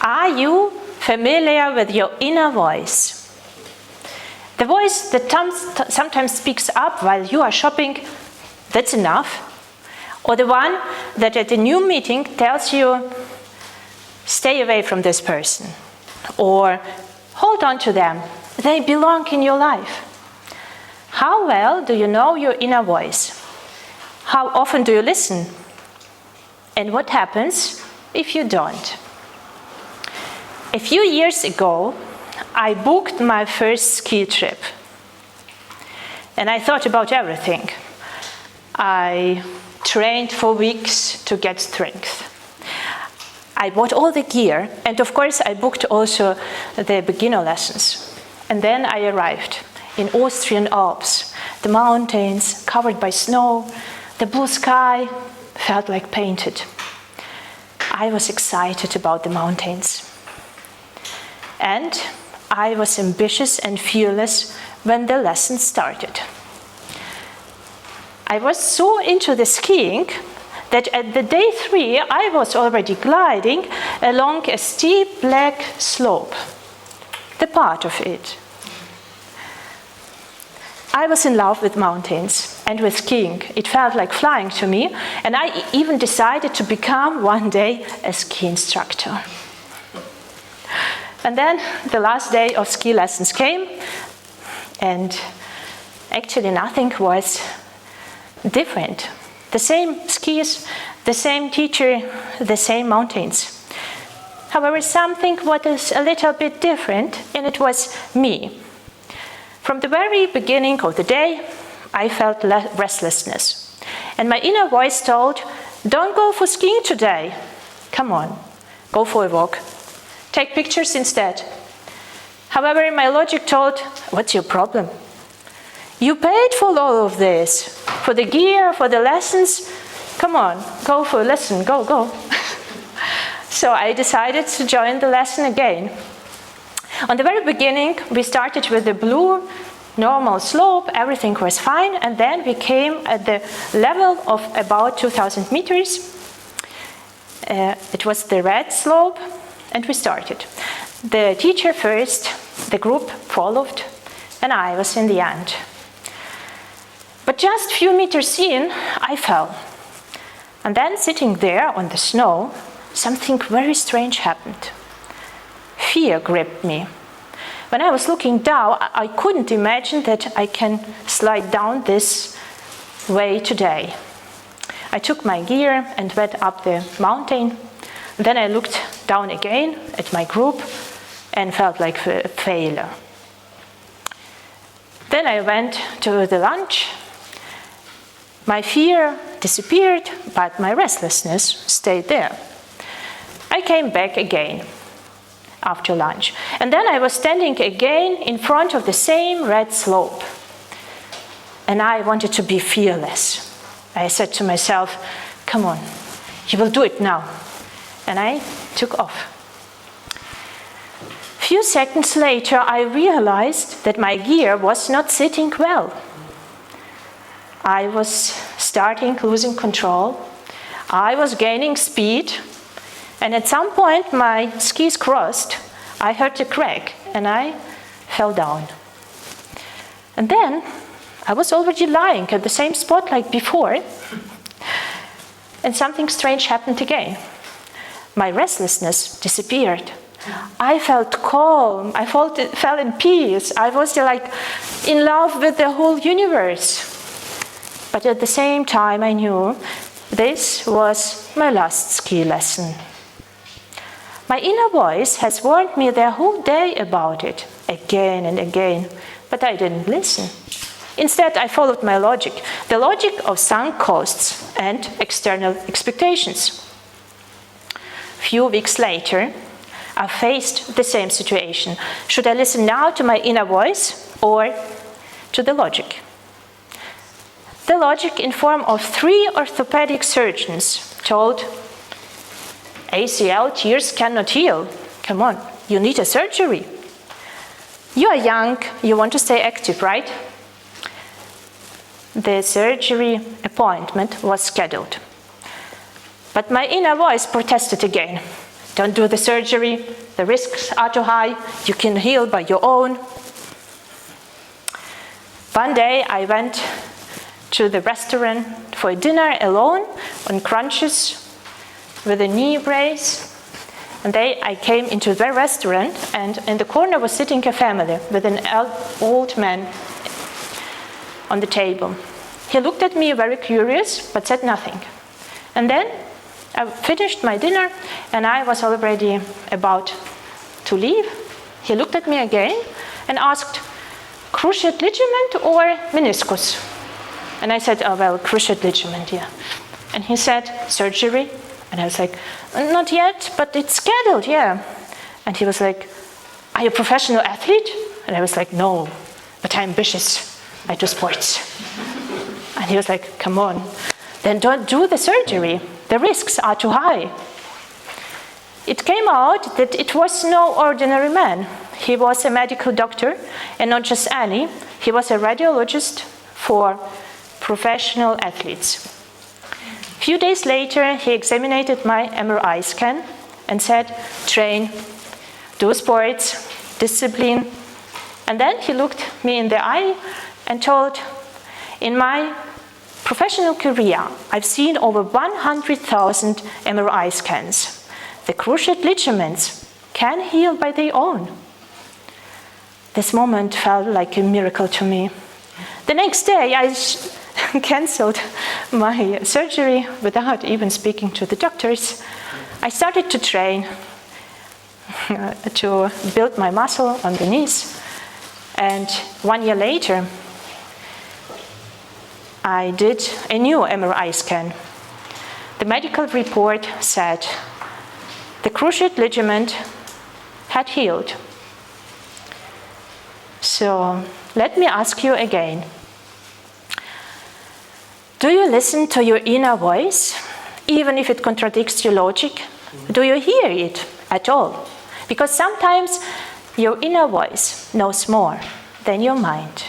Are you familiar with your inner voice? The voice that sometimes speaks up while you are shopping, that's enough. Or the one that at a new meeting tells you, stay away from this person. Or hold on to them, they belong in your life. How well do you know your inner voice? How often do you listen? And what happens if you don't? A few years ago, I booked my first ski trip. And I thought about everything. I trained for weeks to get strength. I bought all the gear, and of course I booked also the beginner lessons. And then I arrived in Austrian Alps, the mountains covered by snow, the blue sky felt like painted. I was excited about the mountains. And I was ambitious and fearless when the lesson started. I was so into the skiing that at the day 3 I was already gliding along a steep black slope, the part of it. I was in love with mountains and with skiing. It felt like flying to me, and I even decided to become one day a ski instructor. And then the last day of ski lessons came, and actually nothing was different. The same skis, the same teacher, the same mountains. However, something was a little bit different, and it was me. From the very beginning of the day, I felt restlessness. And my inner voice told, don't go for skiing today. Come on, go for a walk. Take pictures instead. However, my logic told, what's your problem? You paid for all of this, for the gear, for the lessons. Come on, go for a lesson, go. So I decided to join the lesson again. On the very beginning, we started with the blue, normal slope, everything was fine, and then we came at the level of about 2,000 meters. It was the red slope, and we started. The teacher first, the group followed, and I was in the end. But just a few meters in, I fell. And then sitting there on the snow, something very strange happened. Fear gripped me. When I was looking down, I couldn't imagine that I can slide down this way today. I took my gear and went up the mountain. Then I looked down again at my group and felt like a failure. Then I went to the lunch. My fear disappeared, but my restlessness stayed there. I came back again after lunch. And then I was standing again in front of the same red slope. And I wanted to be fearless. I said to myself, come on, you will do it now. And I took off. A few seconds later, I realized that my gear was not sitting well. I was starting losing control. I was gaining speed. And at some point, my skis crossed. I heard a crack, and I fell down. And then I was already lying at the same spot like before. And something strange happened again. My restlessness disappeared. I felt calm. I felt in peace. I was like in love with the whole universe. But at the same time, I knew this was my last ski lesson. My inner voice has warned me the whole day about it, again and again, but I didn't listen. Instead, I followed my logic, the logic of sunk costs and external expectations. A few weeks later, I faced the same situation. Should I listen now to my inner voice or to the logic? The logic in form of 3 orthopedic surgeons told, ACL tears cannot heal. Come on, you need a surgery. You are young, you want to stay active, right? The surgery appointment was scheduled. But my inner voice protested again. Don't do the surgery. The risks are too high. You can heal by your own. One day I went to the restaurant for dinner alone on crunches with a knee brace. And then I came into the restaurant, and in the corner was sitting a family with an old man on the table. He looked at me very curious, but said nothing. And then I finished my dinner, and I was already about to leave. He looked at me again and asked, cruciate ligament or meniscus? And I said, oh, well, cruciate ligament, yeah. And he said, surgery? And I was like, not yet, but it's scheduled, yeah. And he was like, are you a professional athlete? And I was like, no, but I'm ambitious. I do sports. And he was like, come on, then don't do the surgery. The risks are too high. It came out that it was no ordinary man. He was a medical doctor, and not just any. He was a radiologist for professional athletes. A few days later, he examined my MRI scan and said, train, do sports, discipline. And then he looked me in the eye and told, in my professional career, I've seen over 100,000 MRI scans. The cruciate ligaments can heal by their own. This moment felt like a miracle to me. The next day, I cancelled my surgery without even speaking to the doctors. I started to train to build my muscle on the knees. And 1 year later, I did a new MRI scan. The medical report said the cruciate ligament had healed. So let me ask you again. Do you listen to your inner voice, even if it contradicts your logic? Do you hear it at all? Because sometimes your inner voice knows more than your mind.